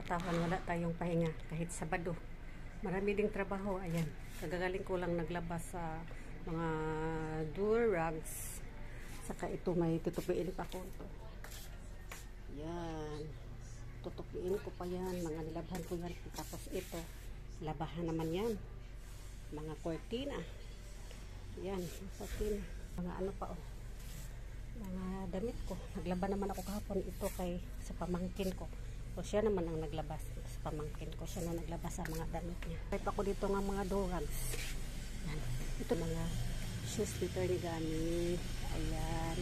katawan, wala tayong pahinga kahit Sabado. Marami ding trabaho. Ayan, kagagaling ko lang naglabas sa mga Durags. Saka ito may tutupiin pa ko ito. Yan, tutupiin ko pa yan, mga nilabhan ko yan. Tapos ito, labahan naman yan, mga cortina. Yan, cortina, mga ano pa oh, mga damit ko. Naglaba naman ako kahapon ito kay sa pamangkin ko. O siya naman ang naglabas sa pamangkin ko. Siya na naglabas sa mga damit niya. Kahit ako dito nga mga Durags. Yan. Ito mga shoes dito ni gamit. Ayan.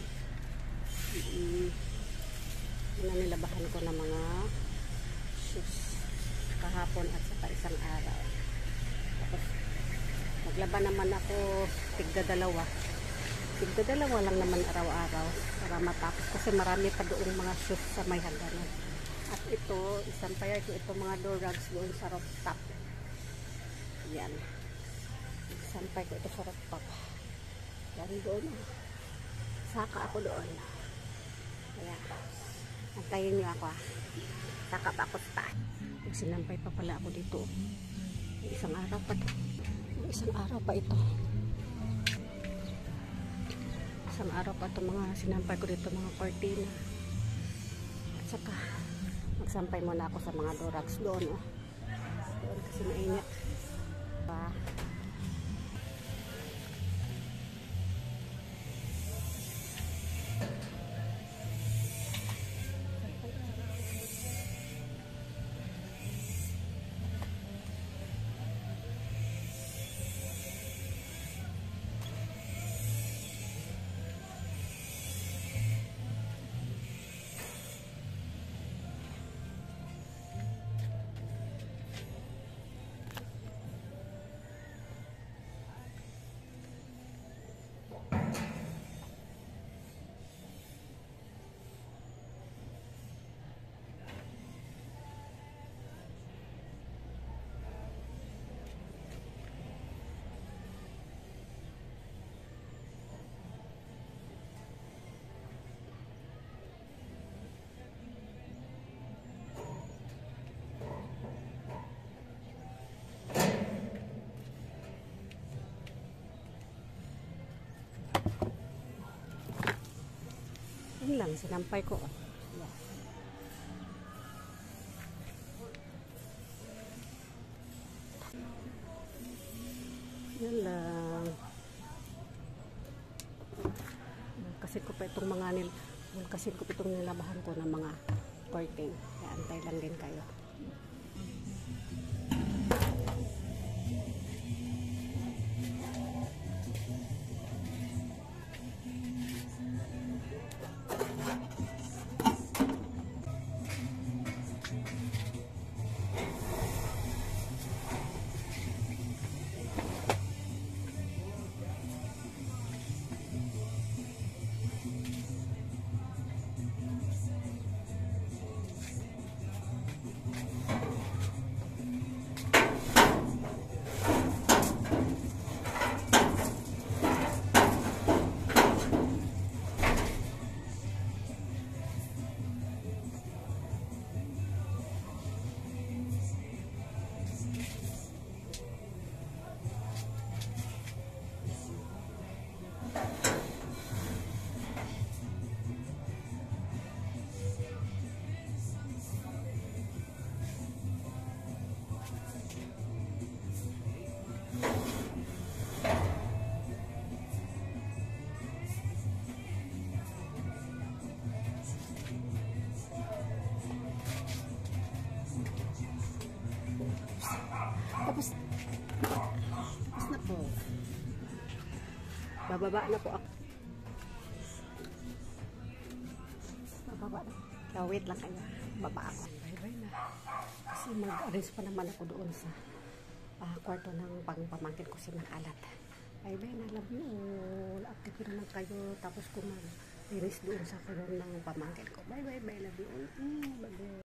Nilabahan ko ng mga shoes kahapon at saka isang araw. Tapos naglaba naman ako tigda-dalawa lang naman araw-araw para matapos kasi marami pa doong mga shoes sa may hagdanan. At ito, isampayar ko ito mga Durags doon sa rooftop. Yan, isampay ko ito sa rooftop. Yan doon, saka ako doon. Kaya antayin nyo ako, saka pa ako sa taas. Sinampay pa pala ako dito. Isang araw pa to. Isang araw pa ito. Isang araw pa ito mga sinampay ko dito, mga cortina. At saka magsampay muna ako sa mga Durags doon. Oh. Doon kasi mainit. Yun lang, sinampay ko. Yeah. Yun lang. Kasi ko pa itong mga kasi ko itong nilabahan ko ng mga curtain. Kaya antay lang din kayo. Tapos na po. Bababa na po ako. Bababa na. So, wait lang kayo. Baba ako. Bye-bye na. Kasi mag-arrange pa naman ako doon sa kwarto ng pamangkin ko sinakalat. Bye-bye na. Love you all. Active ko naman kayo. Tapos kung mag-arrange doon sa karoon ng pamangkin ko. Bye-bye. Love you all. Bye-bye.